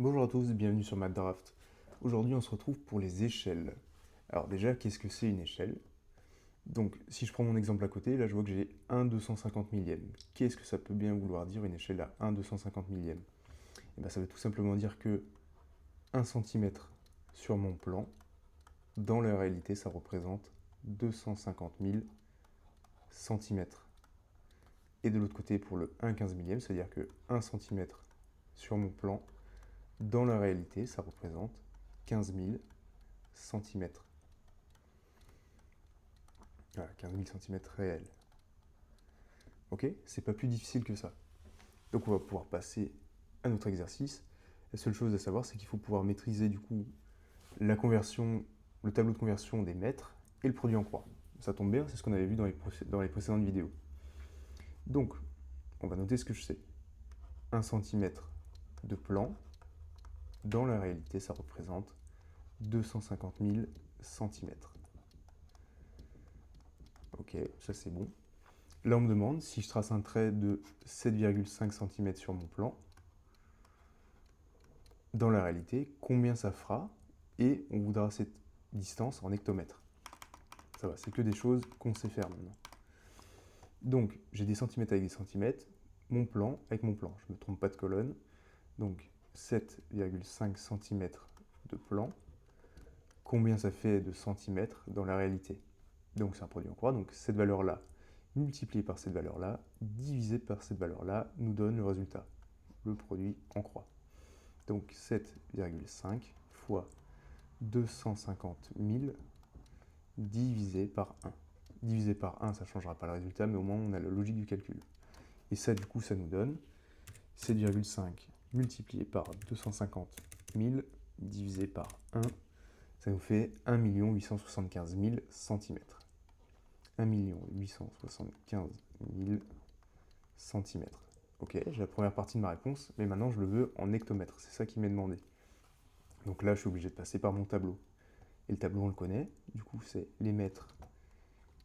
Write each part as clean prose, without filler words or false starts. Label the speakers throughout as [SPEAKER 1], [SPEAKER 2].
[SPEAKER 1] Bonjour à tous, bienvenue sur MathDraft. Aujourd'hui, on se retrouve pour les échelles. Alors déjà, qu'est-ce que c'est une échelle? Donc, si je prends mon exemple à côté, là je vois que j'ai 1/250 millième. Qu'est-ce que ça peut bien vouloir dire une échelle à 1/250 millième? Et bien, ça veut tout simplement dire que 1 cm sur mon plan, dans la réalité, ça représente 250 000 centimètres. Et de l'autre côté, pour le 1/15 millième, c'est-à-dire que 1 cm sur mon plan, dans la réalité, ça représente 15 000 centimètres. Voilà, 15 000 centimètres réels. Ok? C'est pas plus difficile que ça. Donc on va pouvoir passer à notre exercice. La seule chose à savoir, c'est qu'il faut pouvoir maîtriser du coup la conversion, le tableau de conversion des mètres et le produit en croix. Ça tombe bien, c'est ce qu'on avait vu dans les précédentes vidéos. Donc, on va noter ce que je sais. 1 cm de plan, dans la réalité, ça représente 250 000 centimètres. Ok, ça c'est bon. Là, on me demande si je trace un trait de 7,5 cm sur mon plan, dans la réalité, combien ça fera, et on voudra cette distance en hectomètres. Ça va, c'est que des choses qu'on sait faire maintenant. Donc, j'ai des centimètres avec des centimètres, mon plan avec mon plan. Je ne me trompe pas de colonne. Donc, 7,5 cm de plan. Combien ça fait de centimètres dans la réalité? Donc, c'est un produit en croix. Donc, cette valeur-là, multipliée par cette valeur-là, divisée par cette valeur-là, nous donne le résultat, le produit en croix. Donc, 7,5 fois 250 000 divisé par 1. Divisé par 1, ça ne changera pas le résultat, mais au moins on a la logique du calcul. Et ça, du coup, ça nous donne 7,5 multiplié par 250 000 divisé par 1. Ça nous fait 1 875 000 centimètres. 1 875 000 centimètres. Ok, j'ai la première partie de ma réponse, mais maintenant je le veux en hectomètres. C'est ça qui m'est demandé. Donc là, je suis obligé de passer par mon tableau. Et le tableau, on le connaît. Du coup, c'est les mètres,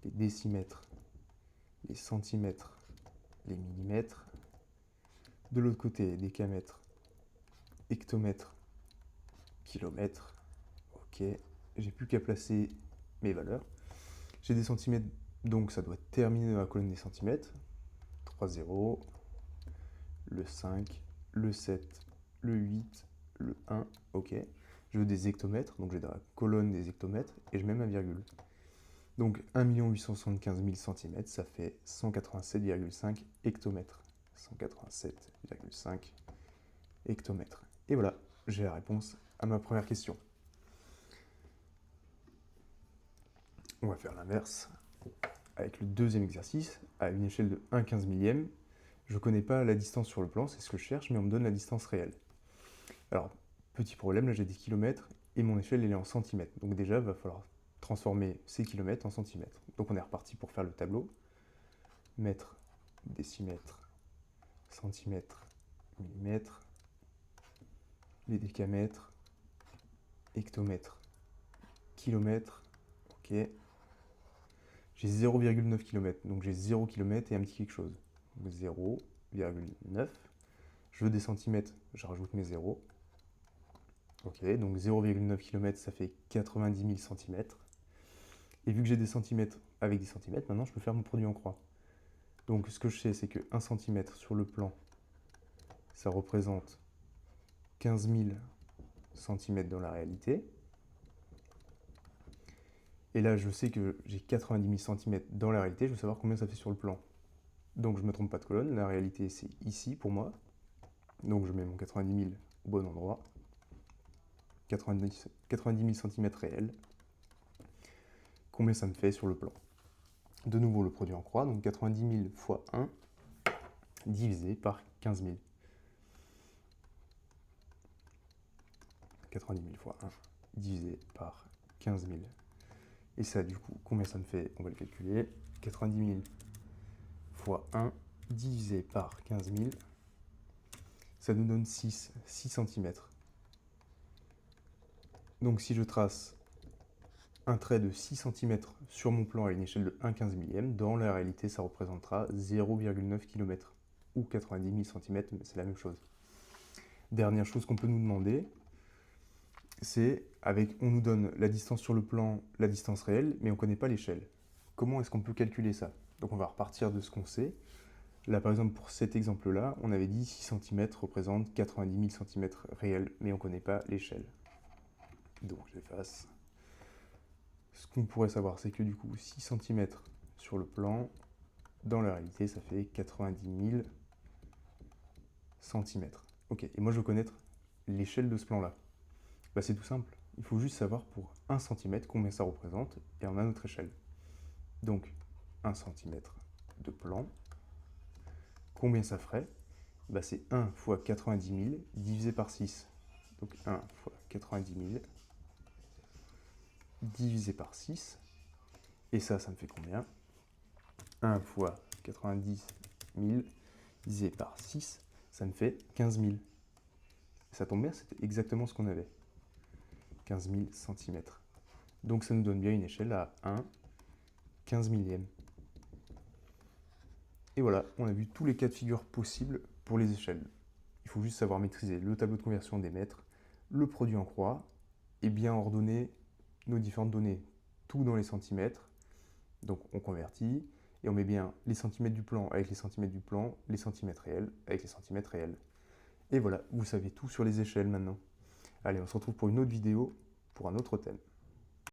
[SPEAKER 1] les décimètres, les centimètres, les millimètres. De l'autre côté, décamètres, hectomètres, kilomètres. Ok, j'ai plus qu'à placer mes valeurs. J'ai des centimètres, donc ça doit terminer dans la colonne des centimètres. 3 zéros, le 5, le 7, le 8, le 1. Ok, je veux des hectomètres, donc j'ai dans la colonne des hectomètres et je mets ma virgule. Donc 1 875 000 cm, ça fait 187,5 hectomètres. 187,5 hectomètres. Et voilà, j'ai la réponse à ma première question. On va faire l'inverse avec le deuxième exercice, à une échelle de 1/15 millième. Je ne connais pas la distance sur le plan, c'est ce que je cherche, mais on me donne la distance réelle. Alors, petit problème, là j'ai des kilomètres et mon échelle elle est en centimètres. Donc déjà, il va falloir transformer ces kilomètres en centimètres. Donc on est reparti pour faire le tableau. Mètres, décimètres, centimètres, millimètres, les décamètres, hectomètres, kilomètres, ok. J'ai 0,9 km, donc j'ai 0 km et un petit quelque chose. 0,9. Je veux des centimètres, je rajoute mes zéros. Ok, donc 0,9 km, ça fait 90 000 centimètres. Et vu que j'ai des centimètres avec des centimètres, maintenant je peux faire mon produit en croix. Donc ce que je sais, c'est que 1 cm sur le plan, ça représente 15 000 centimètres dans la réalité. Et là, je sais que j'ai 90 000 centimètres dans la réalité, je veux savoir combien ça fait sur le plan. Donc je ne me trompe pas de colonne, la réalité c'est ici pour moi. Donc je mets mon 90 000 au bon endroit. 90 000 cm réels. Combien ça me fait sur le plan? De nouveau le produit en croix, donc 90 000 fois 1 divisé par 15 000. 90 000 fois 1 divisé par 15 000. Et ça, du coup, combien ça me fait? On va le calculer. 90 000 fois 1 divisé par 15 000. Ça nous donne 6 cm. Donc si je trace un trait de 6 cm sur mon plan à une échelle de 1/15 millième, dans la réalité, ça représentera 0,9 km ou 90 000 cm, mais c'est la même chose. Dernière chose qu'on peut nous demander, c'est on nous donne la distance sur le plan, la distance réelle, mais on ne connaît pas l'échelle. Comment est-ce qu'on peut calculer ça? Donc on va repartir de ce qu'on sait. Là, par exemple, pour cet exemple-là, on avait dit 6 cm représente 90 000 cm réels, mais on ne connaît pas l'échelle. Donc j'efface. Ce qu'on pourrait savoir, c'est que du coup, 6 cm sur le plan, dans la réalité, ça fait 90 000 cm. Ok, et moi je veux connaître l'échelle de ce plan-là. Bah, c'est tout simple. Il faut juste savoir pour 1 cm combien ça représente, et on a notre échelle. Donc, 1 cm de plan, combien ça ferait? Bah, c'est 1 fois 90 000 divisé par 6. Donc 1 fois 90 000 divisé par 6. Et ça me fait combien? 1 fois 90 000 divisé par 6, ça me fait 15 000. Ça tombe bien, c'était exactement ce qu'on avait. 15 000 cm. Donc ça nous donne bien une échelle à 1 15 millième. Et voilà, on a vu tous les cas de figure possibles pour les échelles. Il faut juste savoir maîtriser le tableau de conversion des mètres, le produit en croix, et bien ordonner nos différentes données, tout dans les centimètres. Donc on convertit, et on met bien les centimètres du plan avec les centimètres du plan, les centimètres réels avec les centimètres réels. Et voilà, vous savez tout sur les échelles maintenant. Allez, on se retrouve pour une autre vidéo, pour un autre thème.